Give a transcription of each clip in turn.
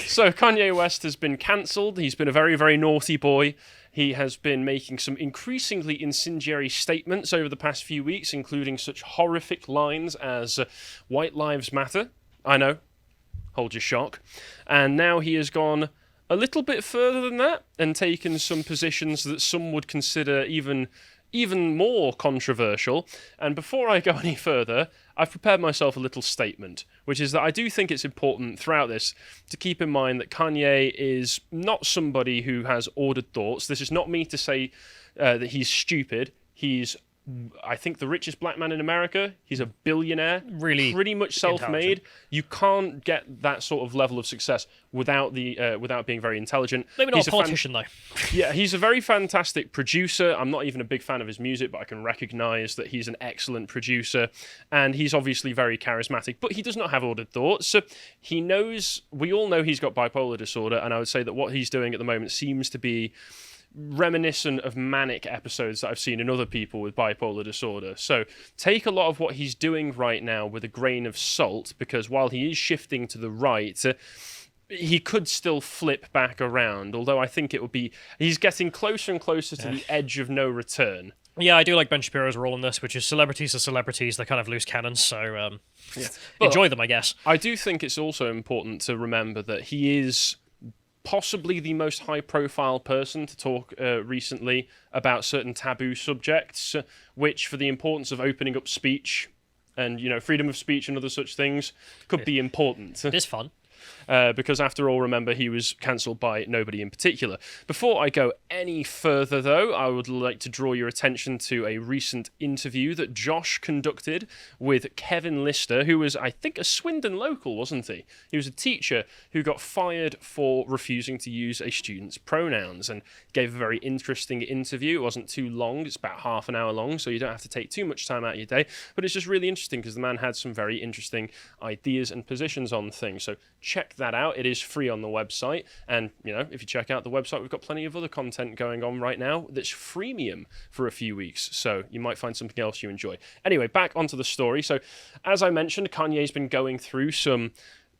So Kanye West has been cancelled. He's been a very, very naughty boy. He has been making some increasingly incendiary statements over the past few weeks, including such horrific lines as "White Lives Matter." I know, hold your shock. And now he has gone a little bit further than that and taken some positions that some would consider even more controversial. And before I go any further, I've prepared myself a little statement, which is that I do think it's important throughout this to keep in mind that Kanye is not somebody who has ordered thoughts. This is not me to say that he's stupid. He's, I think, the richest black man in America. He's a billionaire, really pretty much self-made. You can't get that sort of level of success without being very intelligent. Maybe not a politician, though. Yeah, he's a very fantastic producer. I'm not even a big fan of his music, but I can recognize that he's an excellent producer, and he's obviously very charismatic, but he does not have ordered thoughts. So we all know he's got bipolar disorder, and I would say that what he's doing at the moment seems to be reminiscent of manic episodes that I've seen in other people with bipolar disorder. So take a lot of what he's doing right now with a grain of salt, because while he is shifting to the right, he could still flip back around, although I think he's getting closer and closer to the edge of no return. Yeah, I do like Ben Shapiro's role in this, which is celebrities are celebrities. They're kind of loose cannons, so enjoy them, I guess. I do think it's also important to remember that he is possibly the most high-profile person to talk recently about certain taboo subjects, which, for the importance of opening up speech and, freedom of speech and other such things, could be important. It is fun. Because after all, remember, he was cancelled by nobody in particular. Before I go any further, though, I would like to draw your attention to a recent interview that Josh conducted with Kevin Lister, who was, I think, a Swindon local, wasn't he? He was a teacher who got fired for refusing to use a student's pronouns, and gave a very interesting interview. It wasn't too long. It's about half an hour long, so you don't have to take too much time out of your day. But it's just really interesting because the man had some very interesting ideas and positions on things. So check that out. It is free on the website, and if you check out the website, we've got plenty of other content going on right now that's freemium for a few weeks, so you might find something else you enjoy. Anyway, back onto the story. So as I mentioned, Kanye's been going through some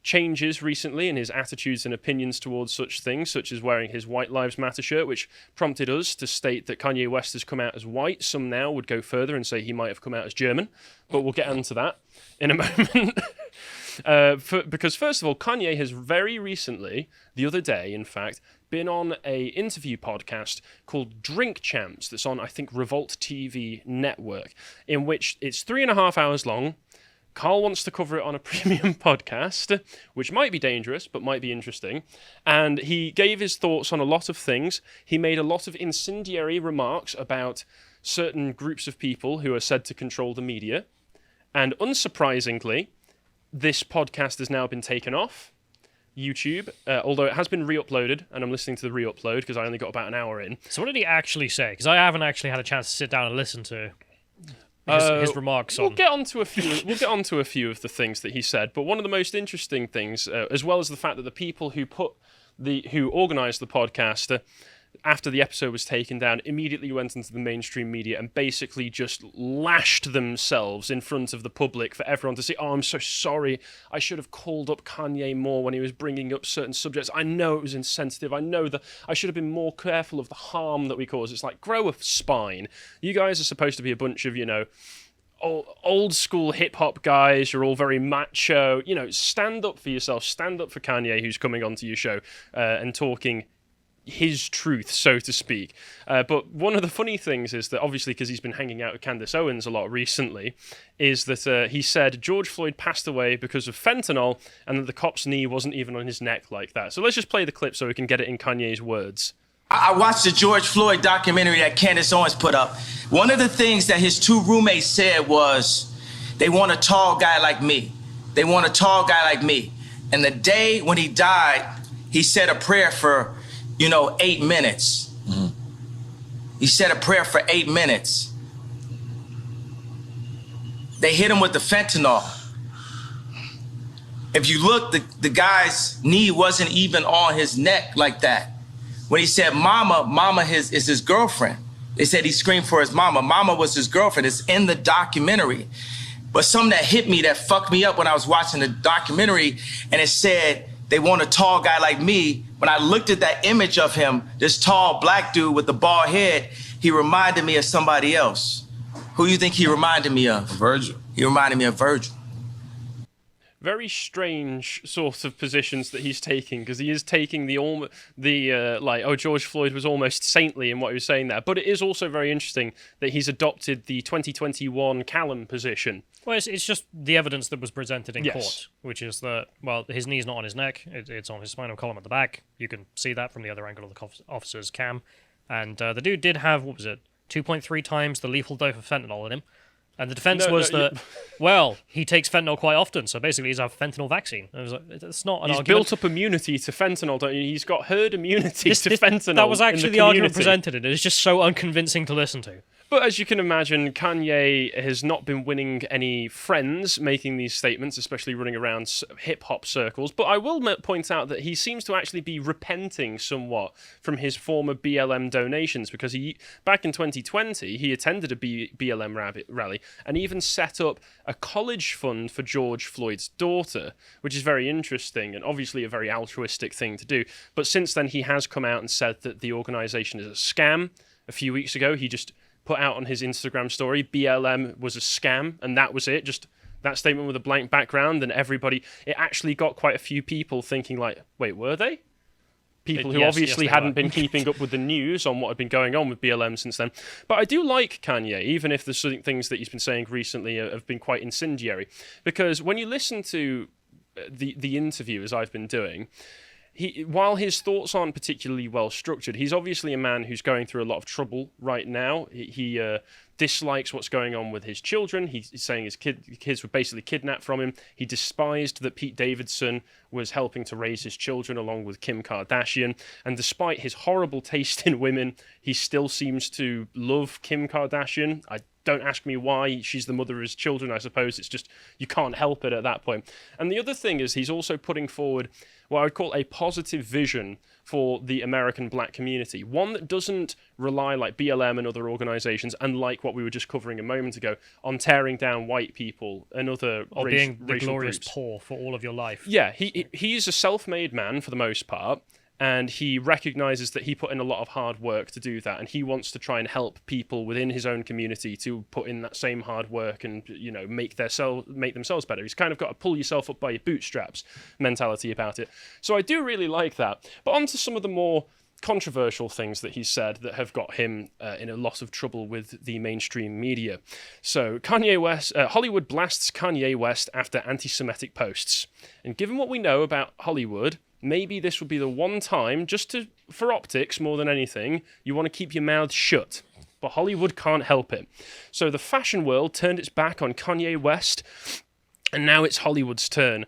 changes recently in his attitudes and opinions towards such things, such as wearing his White Lives Matter shirt, which prompted us to state that Kanye West has come out as white. Some now would go further and say he might have come out as German, but we'll get onto that in a moment. Because first of all, Kanye has very recently, the other day in fact, been on a interview podcast called Drink Champs that's on, I think, Revolt TV network, in which it's 3.5 hours long. Carl wants to cover it on a premium podcast, which might be dangerous, but might be interesting. And he gave his thoughts on a lot of things. He made a lot of incendiary remarks about certain groups of people who are said to control the media. And unsurprisingly, this podcast has now been taken off YouTube, although it has been re-uploaded, and I'm listening to the re-upload because I only got about an hour in. So what did he actually say? Because I haven't actually had a chance to sit down and listen to his remarks on... We'll get onto a few of the things that he said, but one of the most interesting things, as well as the fact that the people who organised the podcast, after the episode was taken down, immediately went into the mainstream media and basically just lashed themselves in front of the public for everyone to see. Oh, I'm so sorry. I should have called up Kanye more when he was bringing up certain subjects. I know it was insensitive. I know that I should have been more careful of the harm that we cause. It's like, grow a spine. You guys are supposed to be a bunch of, old school hip-hop guys. You're all very macho. Stand up for yourself. Stand up for Kanye, who's coming onto your show and talking his truth, so to speak. But one of the funny things is that, obviously, because he's been hanging out with Candace Owens a lot recently, is that he said George Floyd passed away because of fentanyl and that the cop's knee wasn't even on his neck like that. So let's just play the clip so we can get it in Kanye's words. I watched the George Floyd documentary that Candace Owens put up. One of the things that his two roommates said was, they want a tall guy like me. They want a tall guy like me. And the day when he died, he said a prayer for 8 minutes. Mm-hmm. He said a prayer for 8 minutes. They hit him with the fentanyl. If you look, the guy's knee wasn't even on his neck like that. When he said mama is his girlfriend. They said he screamed for his mama. Mama was his girlfriend. It's in the documentary. But something that hit me, that fucked me up when I was watching the documentary, and it said, They want a tall guy like me. When I looked at that image of him, this tall black dude with the bald head, he reminded me of somebody else. Who do you think he reminded me of? Virgil. He reminded me of Virgil. Very strange sort of positions that he's taking, because he is taking George Floyd was almost saintly in what he was saying there. But it is also very interesting that he's adopted the 2021 Callum position. Well, it's just the evidence that was presented in Yes. court, which is that, well, his knee's not on his neck, it's on his spinal column at the back. You can see that from the other angle of the officer's cam. And the dude did have, 2.3 times the lethal dose of fentanyl in him. And the defense well, he takes fentanyl quite often, so basically he's a fentanyl vaccine. And it's not an He's argument. built up immunity to fentanyl, don't you? He's got herd immunity to fentanyl. That was actually in the the argument community. presented, and it's just so unconvincing to listen to. But as you can imagine, Kanye has not been winning any friends making these statements, especially running around hip-hop circles. But I will point out that he seems to actually be repenting somewhat from his former BLM donations, because back in 2020, he attended a BLM rally and even set up a college fund for George Floyd's daughter, which is very interesting and obviously a very altruistic thing to do. But since then, he has come out and said that the organization is a scam. A few weeks ago, he just put out on his Instagram story, BLM was a scam, and that was it. Just that statement with a blank background, and it actually got quite a few people thinking like, wait, were they? People who obviously hadn't been keeping up with the news on what had been going on with BLM since then. But I do like Kanye, even if the things that he's been saying recently have been quite incendiary. Because when you listen to the interview, as I've been doing, while his thoughts aren't particularly well structured, he's obviously a man who's going through a lot of trouble right now. He dislikes what's going on with his children. He's saying his kids were basically kidnapped from him. He despised that Pete Davidson was helping to raise his children along with Kim Kardashian. And despite his horrible taste in women, he still seems to love Kim Kardashian. Don't ask me why. She's the mother of his children, I suppose. It's just, you can't help it at that point. And the other thing is he's also putting forward what I would call a positive vision for the American black community. One that doesn't rely, like BLM and other organizations, and like what we were just covering a moment ago, on tearing down white people and other being the racial glorious groups. poor for all of your life. Yeah, he's a self-made man for the most part. And he recognizes that he put in a lot of hard work to do that, and he wants to try and help people within his own community to put in that same hard work and, make themselves better. He's kind of got a pull yourself up by your bootstraps mentality about it. So I do really like that. But on to some of the more controversial things that he's said that have got him in a lot of trouble with the mainstream media. So Hollywood blasts Kanye West after anti-Semitic posts. And given what we know about Hollywood, maybe this would be the one time, for optics more than anything, you want to keep your mouth shut. But Hollywood can't help it. So the fashion world turned its back on Kanye West, and now it's Hollywood's turn.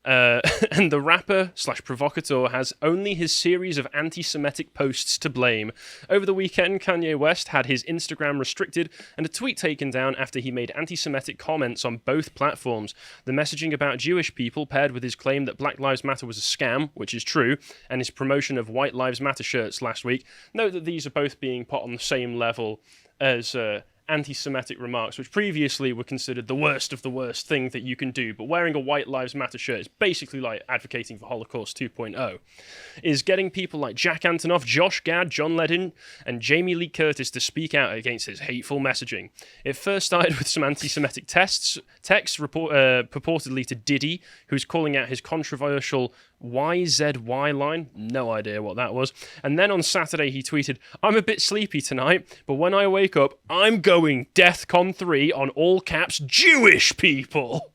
And the rapper/provocateur has only his series of anti-Semitic posts to blame. Over the weekend, Kanye West had his Instagram restricted and a tweet taken down after he made anti-Semitic comments on both platforms. The messaging about Jewish people, paired with his claim that Black Lives Matter was a scam, which is true, and his promotion of White Lives Matter shirts last week, note that these are both being put on the same level as anti-Semitic remarks, which previously were considered the worst of the worst thing that you can do, but wearing a White Lives Matter shirt is basically like advocating for Holocaust 2.0, is getting people like Jack Antonoff, Josh Gad, John Ledden, and Jamie Lee Curtis to speak out against his hateful messaging. It first started with some anti-Semitic texts purportedly to Diddy, who's calling out his controversial YZY line, no idea what that was. And then on Saturday he tweeted, "I'm a bit sleepy tonight, but when I wake up, I'm going DEFCON 3 on all caps Jewish people."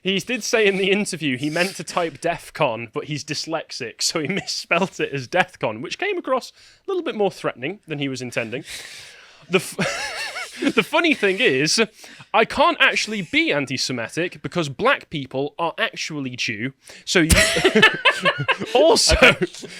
He did say in the interview he meant to type DEFCON, but he's dyslexic, so he misspelt it as DEFCON, which came across a little bit more threatening than he was intending. The funny thing is, I can't actually be anti-Semitic because black people are actually Jew. So you also,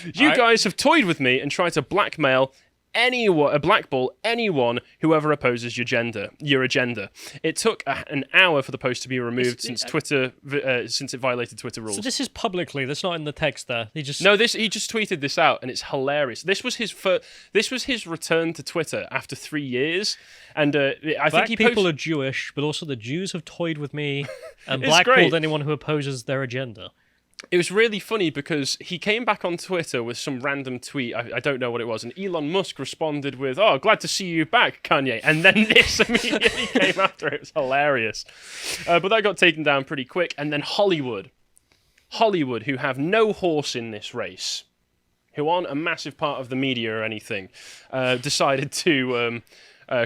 you guys have toyed with me and tried to blackball anyone who ever opposes your agenda. It took an hour for the post to be removed since it violated Twitter rules. So this is publicly. That's not in the text there. He just tweeted this out, and it's hilarious. This was his return to Twitter after 3 years, and I think people are Jewish, but also the Jews have toyed with me and blackballed anyone who opposes their agenda. It was really funny because he came back on Twitter with some random tweet. I don't know what it was. And Elon Musk responded with, "Oh, glad to see you back, Kanye." And then this immediately came after. It was hilarious. But that got taken down pretty quick. And then Hollywood, who have no horse in this race, who aren't a massive part of the media or anything, decided to...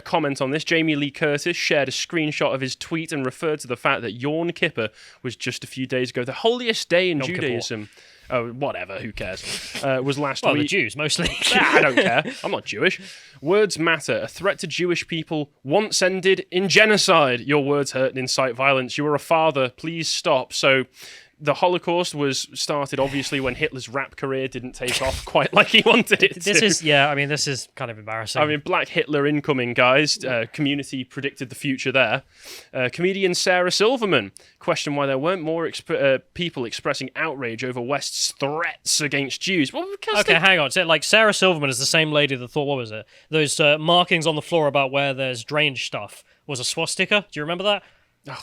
comment on this. Jamie Lee Curtis shared a screenshot of his tweet and referred to the fact that Yom Kippur was just a few days ago. The holiest day in Judaism. Oh, whatever, who cares? Was last week. Well, the Jews, mostly. I don't care. I'm not Jewish. Words matter. A threat to Jewish people once ended in genocide. Your words hurt and incite violence. You are a father. Please stop. So... the Holocaust was started, obviously, when Hitler's rap career didn't take off quite like he wanted it to. This is kind of embarrassing. I mean, Black Hitler incoming, guys. Community predicted the future there. Comedian Sarah Silverman questioned why there weren't more people expressing outrage over West's threats against Jews. Well, because hang on. So, like, Sarah Silverman is the same lady that thought, what was it? Those markings on the floor about where there's drainage stuff was a swastika. Do you remember that?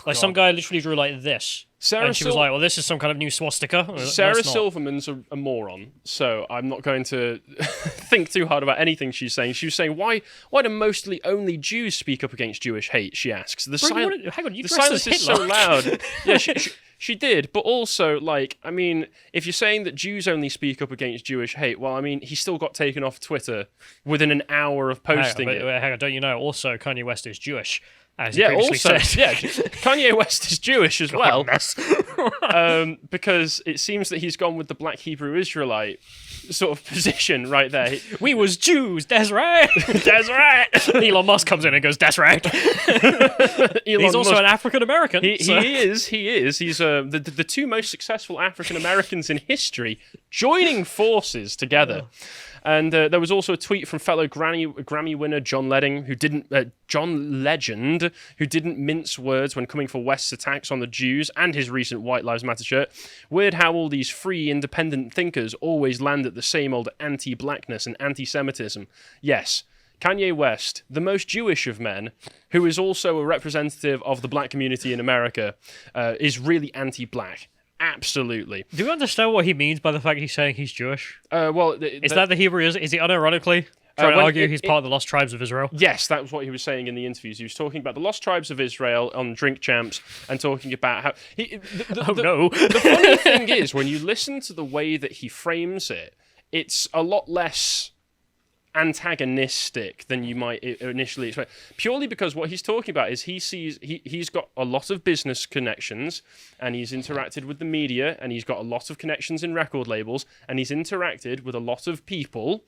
Oh, some guy literally drew like this. And she was like, well, this is some kind of new swastika. Sarah Silverman's a moron, so I'm not going to think too hard about anything she's saying. She was saying, why do mostly only Jews speak up against Jewish hate, she asks. The silence is so loud. Yeah, she did, but also, like, I mean, if you're saying that Jews only speak up against Jewish hate, well, I mean, he still got taken off Twitter within an hour of posting it. Hang on, don't you know, also, Kanye West is Jewish. Kanye West is Jewish as well. Because it seems that he's gone with the Black Hebrew Israelite sort of position right there. We was Jews, that's right. That's right. Elon Musk comes in and goes, that's right. He's also an African American. He is. He's the two most successful African Americans in history joining forces together. And there was also a tweet from fellow Grammy winner John Legend, who didn't mince words when coming for West's attacks on the Jews and his recent White Lives Matter shirt. Weird how all these free, independent thinkers always land at the same old anti-blackness and anti-Semitism. Yes, Kanye West, the most Jewish of men, who is also a representative of the black community in America, is really anti-black. Absolutely. Do you understand what he means by the fact he's saying he's Jewish? Is that the Hebrew? Is he unironically trying to argue he's part of the Lost Tribes of Israel? Yes, that was what he was saying in the interviews. He was talking about the Lost Tribes of Israel on Drink Champs and talking about how... The funny thing is, when you listen to the way that he frames it, it's a lot less antagonistic than you might initially expect, purely because what he's talking about is he's got a lot of business connections, and he's interacted with the media, and he's got a lot of connections in record labels, and he's interacted with a lot of people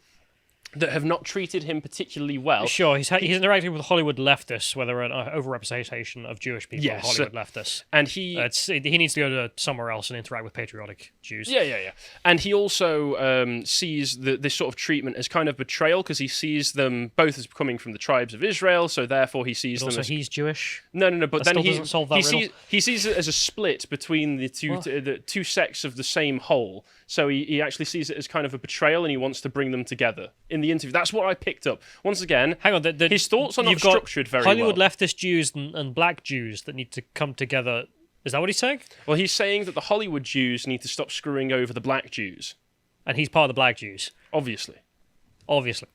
that have not treated him particularly well. Sure, he's interacted with Hollywood leftists, where there are an overrepresentation of Jewish people. Yes, Hollywood leftists, and he needs to go to somewhere else and interact with patriotic Jews. Yeah. And he also sees this sort of treatment as kind of betrayal, because he sees them both as coming from the tribes of Israel. So therefore, he sees them as he's Jewish. No. But that then he sees it as a split between the two sects of the same whole. So he actually sees it as kind of a betrayal, and he wants to bring them together. In the interview, that's what I picked up. Once again, hang on, his thoughts are not structured very well. Hollywood leftist Jews and black Jews that need to come together. Is that what he's saying? Well, he's saying that the Hollywood Jews need to stop screwing over the black Jews. And he's part of the black Jews. Obviously.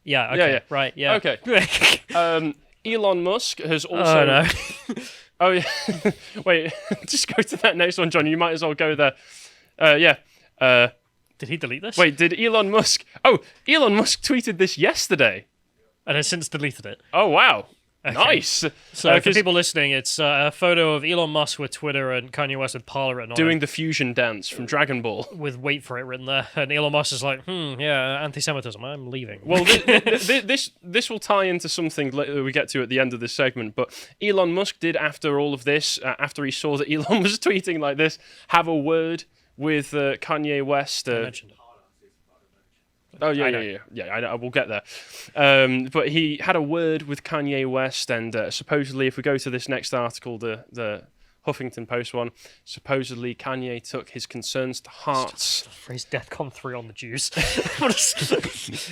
Yeah, okay. Yeah. Right, yeah. Okay. Elon Musk has also... Oh, no. Oh, yeah. Wait, just go to that next one, John. You might as well go there. Did he delete this? Wait, did Elon Musk... Oh, Elon Musk tweeted this yesterday. And has since deleted it. Oh, wow. Okay. Nice. So for people listening, it's a photo of Elon Musk with Twitter and Kanye West with Parler written on doing the fusion dance from Dragon Ball. With wait for it written there. And Elon Musk is like, anti-Semitism, I'm leaving. Well, this will tie into something that we get to at the end of this segment, but Elon Musk did, after all of this, after he saw that Elon was tweeting like this, have a word with Kanye West. I mentioned it. Oh, yeah, I will get there. But he had a word with Kanye West, and supposedly, if we go to this next article, the Huffington Post one, supposedly Kanye took his concerns to heart. The phrase DEFCON 3 on the Jews.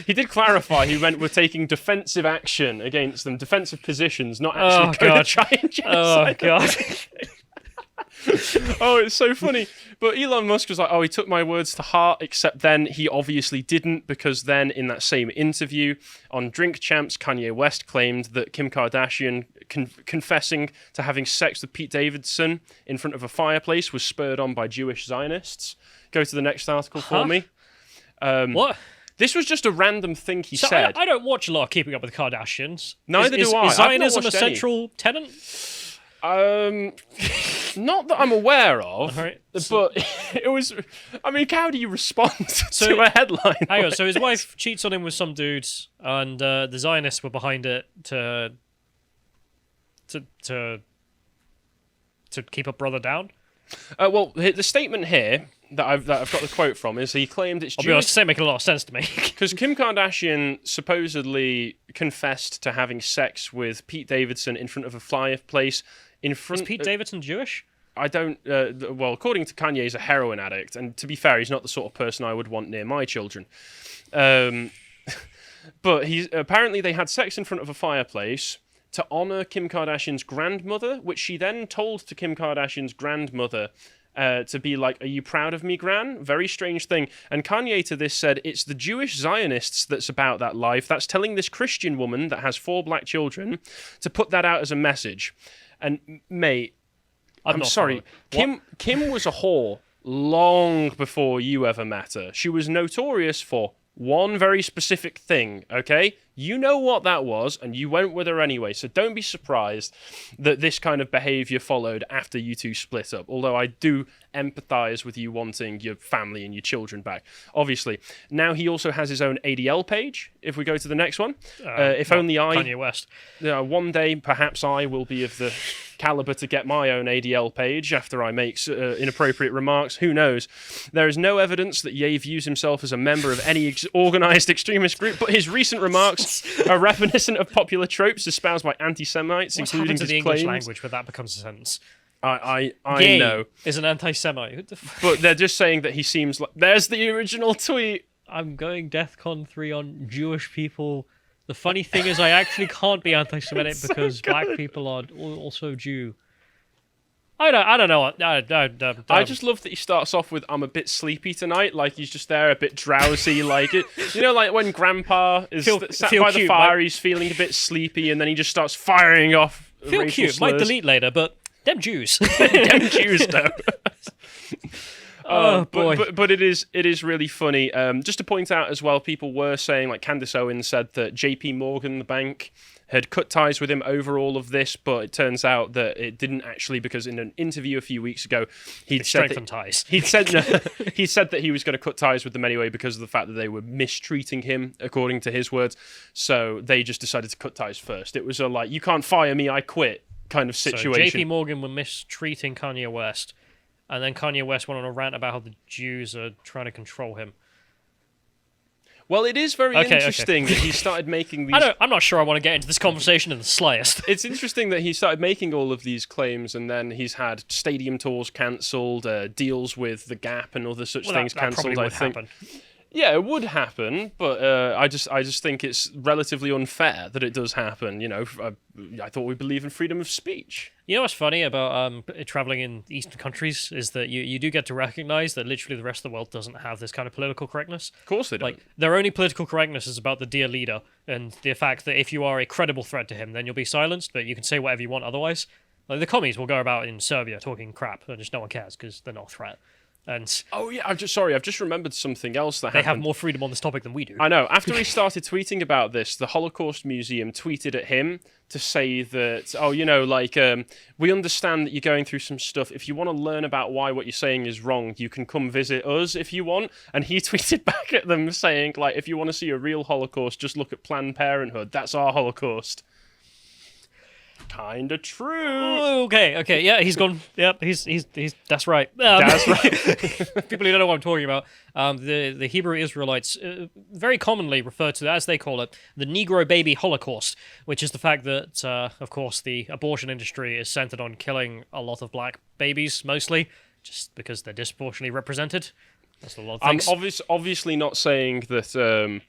He did clarify he meant we're taking defensive action against them, defensive positions, not actually going to try and genocide. Oh, God. Oh, it's so funny But Elon Musk was like, oh, he took my words to heart, except then he obviously didn't, because then in that same interview on Drink Champs, Kanye West claimed that Kim Kardashian confessing to having sex with Pete Davidson in front of a fireplace was spurred on by Jewish Zionists. Go to the next article for me. What? This was just a random thing he said. I don't watch a lot of Keeping Up with the Kardashians. Neither do I. Is Zionism I've not a watched any. central tenet? Not that I'm aware of, Alright, but it was. I mean, how do you respond to a headline? Hang on, so his wife cheats on him with some dudes, and the Zionists were behind it to keep a brother down. Well, the statement here that I've got the quote from is he claimed it's I'll be honest, Jewish it's making a lot of sense to me. because Kim Kardashian supposedly confessed to having sex with Pete Davidson in front of a fireplace. Is Pete Davidson Jewish? I don't. Well, according to Kanye, he's a heroin addict, and to be fair, he's not the sort of person I would want near my children. But he's apparently they had sex in front of a fireplace to honor Kim Kardashian's grandmother, which she then told to Kim Kardashian's grandmother to be like, "Are you proud of me, Gran?" Very strange thing. And Kanye to this said, "It's the Jewish Zionists that's about that life. That's telling this Christian woman that has 4 black children to put that out as a message." And mate, I'm sorry, Kim was a whore long before you ever met her. She was notorious for one very specific thing, okay? You know what that was, and you went with her anyway, so don't be surprised that this kind of behaviour followed after you two split up, although I do empathise with you wanting your family and your children back. Obviously. Now he also has his own ADL page, if we go to the next one. If only Kanye West. One day, perhaps I will be of the caliber to get my own ADL page after I make inappropriate remarks. Who knows? There is no evidence that Ye views himself as a member of any organised extremist group, but his recent remarks are reminiscent of popular tropes espoused by anti-Semites, What's including happened to his the English claims. language where that becomes a sentence? I Gay know, is an anti-Semite. Who the but they're just saying that he seems like. There's the original tweet. I'm going DEFCON 3 on Jewish people. The funny thing is, I actually can't be anti-Semitic It's so because good. black people are also Jew. I don't know. I just love that he starts off with "I'm a bit sleepy tonight," like he's just there, a bit drowsy, like it. You know, like when Grandpa is sat feel by the cute, fire, like- he's feeling a bit sleepy, and then he just starts firing off. feel racial cute. Might slurs. delete later, but them Jews. Them Jews, though. Oh, boy. But it is really funny. Just to point out as well, people were saying, like Candace Owens said that J.P. Morgan, the bank, had cut ties with him over all of this, but it turns out that it didn't actually, because in an interview a few weeks ago, he'd said Strengthened ties. he said that he was going to cut ties with them anyway because of the fact that they were mistreating him, according to his words. So they just decided to cut ties first. It was a like, you can't fire me, I quit kind of situation. So JP Morgan were mistreating Kanye West, and then Kanye West went on a rant about how the Jews are trying to control him. Well, it is very Okay. interesting that he started making these. I'm not sure I want to get into this conversation in the slightest. It's interesting that he started making all of these claims, and then he's had stadium tours cancelled, deals with the Gap and other such things that probably cancelled. I would think. happen. Yeah, it would happen, but I just think it's relatively unfair that it does happen. You know, I thought we believe in freedom of speech. You know what's funny about traveling in Eastern countries is that you do get to recognize that literally the rest of the world doesn't have this kind of political correctness. Of course they don't. Like, their only political correctness is about the dear leader and the fact that if you are a credible threat to him, then you'll be silenced, but you can say whatever you want otherwise. Like, the commies will go about in Serbia talking crap, and just no one cares because they're not a threat. And Oh yeah, I've just remembered something else that they happened. have more freedom on this topic than we do. I know. After he started tweeting about this, the Holocaust Museum tweeted at him to say that, oh, you know, like, we understand that you're going through some stuff. If you want to learn about why what you're saying is wrong, you can come visit us if you want. And he tweeted back at them saying, like, if you want to see a real Holocaust, just look at Planned Parenthood. That's our Holocaust. Kinda true. Okay, yeah, he's gone. Yep, he's that's right. That's right. People who don't know what I'm talking about, the Hebrew Israelites very commonly refer to, as they call it, the Negro baby Holocaust, which is the fact that, of course, the abortion industry is centered on killing a lot of black babies, mostly, just because they're disproportionately represented. That's a lot of I'm things. obviously not saying that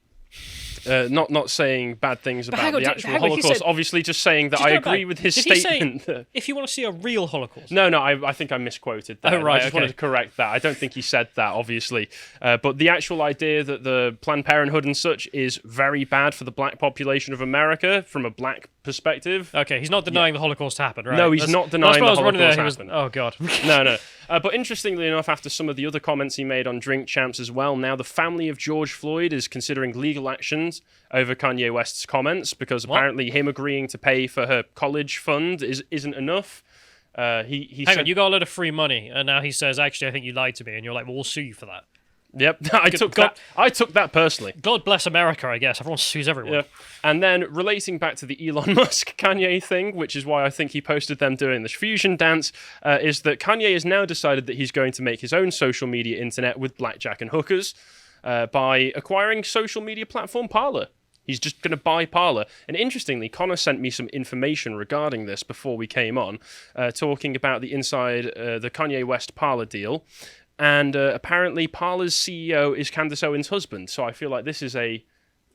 not saying bad things about the actual Holocaust. Obviously, just saying that I agree with his statement. If you want to see a real Holocaust. No, I think I misquoted that. Oh, right, I just wanted to correct that. I don't think he said that, obviously. But the actual idea that the Planned Parenthood and such is very bad for the black population of America from a black perspective. Okay, he's not denying the Holocaust happened, right? No, he's not denying the Holocaust happened. Oh, God. No. But interestingly enough, after some of the other comments he made on Drink Champs as well, now the family of George Floyd is considering legal actions over Kanye West's comments because apparently him agreeing to pay for her college fund isn't enough. He Hang on, you got a lot of free money, and now he says, actually, I think you lied to me, and you're like, well, we'll sue you for that. Yep, I took that personally. God bless America, I guess. Everyone sues everyone. Yeah. And then relating back to the Elon Musk Kanye thing, which is why I think he posted them doing this fusion dance, is that Kanye has now decided that he's going to make his own social media internet with blackjack and hookers by acquiring social media platform Parler. He's just going to buy Parler. And interestingly, Connor sent me some information regarding this before we came on, talking about the inside, the Kanye West Parler deal. And apparently Parler's CEO is Candace Owens' husband. So I feel like this is a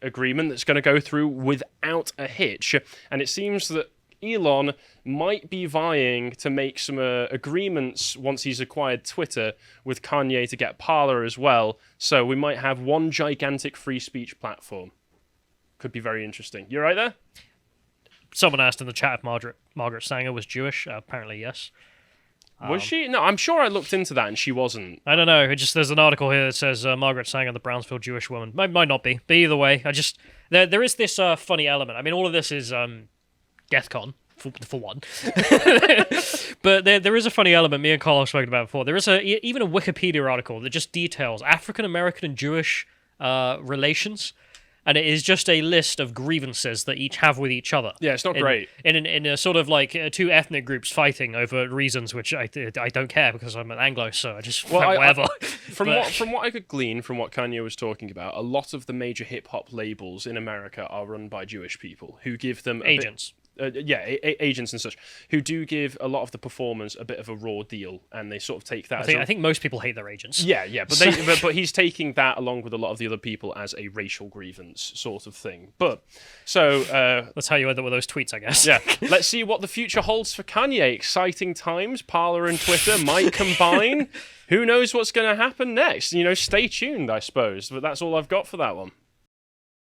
agreement that's going to go through without a hitch. And it seems that Elon might be vying to make some agreements once he's acquired Twitter with Kanye to get Parler as well. So we might have one gigantic free speech platform. Could be very interesting. You right there? Someone asked in the chat if Margaret Sanger was Jewish. Apparently, yes. Was she? No, I'm sure I looked into that and she wasn't. I don't know. There's an article here that says Margaret Sanger, the Brownsville Jewish woman. Might not be. But either way, there is this funny element. I mean, all of this is GethCon, for one. But there is a funny element me and Carl have spoken about before. There is even a Wikipedia article that just details African American and Jewish relations. And it is just a list of grievances that each have with each other. Yeah, it's not great. In a sort of like two ethnic groups fighting over reasons which I don't care because I'm an Anglo, so I just whatever. From what I could glean from what Kanye was talking about, a lot of the major hip hop labels in America are run by Jewish people who give them agents. Agents and such, who do give a lot of the performers a bit of a raw deal, and they sort of take that. I think most people hate their agents. Yeah, but but he's taking that along with a lot of the other people as a racial grievance sort of thing. But so that's how you end up with those tweets, I guess. Yeah, let's see what the future holds for Kanye. Exciting times. Parler and Twitter might combine. Who knows what's going to happen next? Stay tuned, I suppose. But that's all I've got for that one.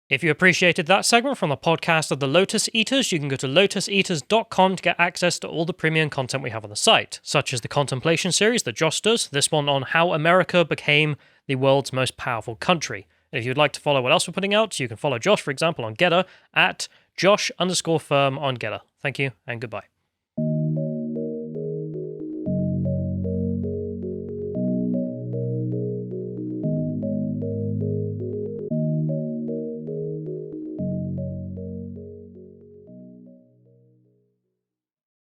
If you appreciated that segment from the podcast of the Lotus Eaters, you can go to lotuseaters.com to get access to all the premium content we have on the site, such as the Contemplation series that Josh does, this one on how America became the world's most powerful country. And if you'd like to follow what else we're putting out, you can follow Josh, for example, on Getter at Josh_firm on Getter. Thank you, and goodbye.